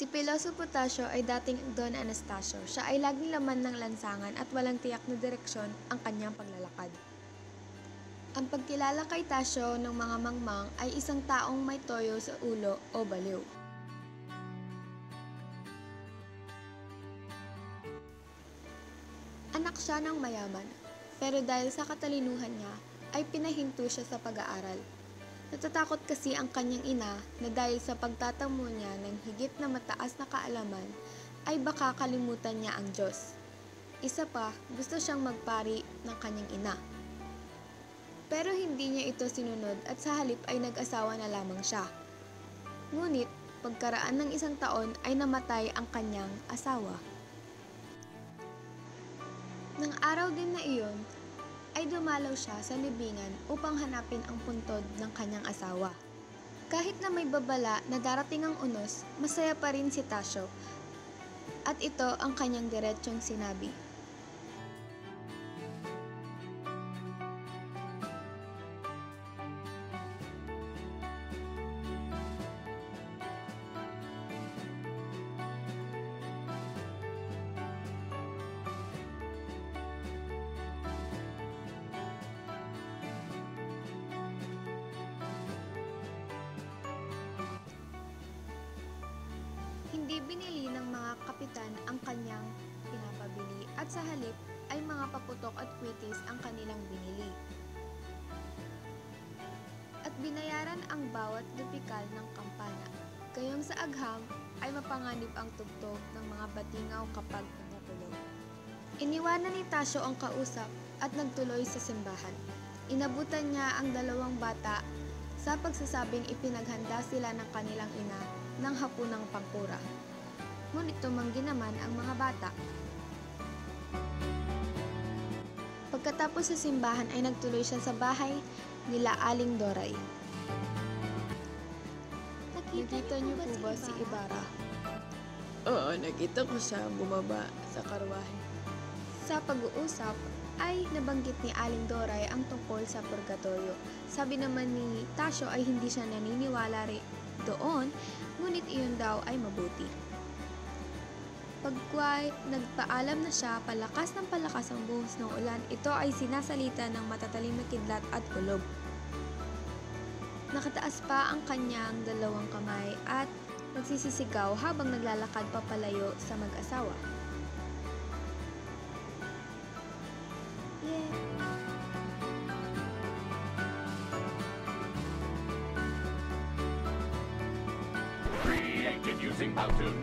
Si Pilosopo Tasio ay dating Don Anastasio. Siya ay laging laman ng lansangan at walang tiyak na direksyon ang kanyang paglalakad. Ang pagkilala kay Tasio ng mga mangmang ay isang taong may toyo sa ulo o baliw. Anak siya ng mayaman, pero dahil sa katalinuhan niya, ay pinahinto siya sa pag-aaral. Natatakot kasi ang kanyang ina na dahil sa pagtatamo niya ng higit na mataas na kaalaman, ay baka kalimutan niya ang Diyos. Isa pa, gusto siyang magpari ng kanyang ina. Pero hindi niya ito sinunod at sa halip ay nag-asawa na lamang siya. Ngunit, pagkaraan ng isang taon ay namatay ang kanyang asawa. Nang araw din na iyon, ay dumalaw siya sa libingan upang hanapin ang puntod ng kanyang asawa. Kahit na may babala na darating ang unos, masaya pa rin si Tasio. At ito ang kanyang diretsyong sinabi. Hindi binili ng mga kapitan ang kanyang pinapabili at sa halip ay mga paputok at kwitis ang kanilang binili. At binayaran ang bawat dupikal ng kampana. Gayong sa agham ay mapanganib ang tugtog ng mga batingaw kapag natulog. Iniwanan ni Tasio ang kausap at nagtuloy sa simbahan. Inabutan niya ang dalawang bata sa pagsasabing ipinaghanda sila ng kanilang ina ng hapunang pangkura. Ngunit tumanggi naman ang mga bata. Pagkatapos sa simbahan ay nagtuloy siya sa bahay nila Aling Doray. Nakita niyo po ba si Ibarra? Oo, nakita ko siya bumaba sa karwahe. Sa pag-uusap ay nabanggit ni Aling Doray ang tungkol sa purgatorio. Sabi naman ni Tasio ay hindi siya naniniwala doon, ngunit iyon daw ay mabuti. Pagkway, nagpaalam na siya, palakas ng palakas ang buhos ng ulan, ito ay sinasalita ng matatalim na kidlat at kulog. Nakataas pa ang kanyang dalawang kamay at nagsisisigaw habang naglalakad papalayo sa mag-asawa. Created using Powtoon.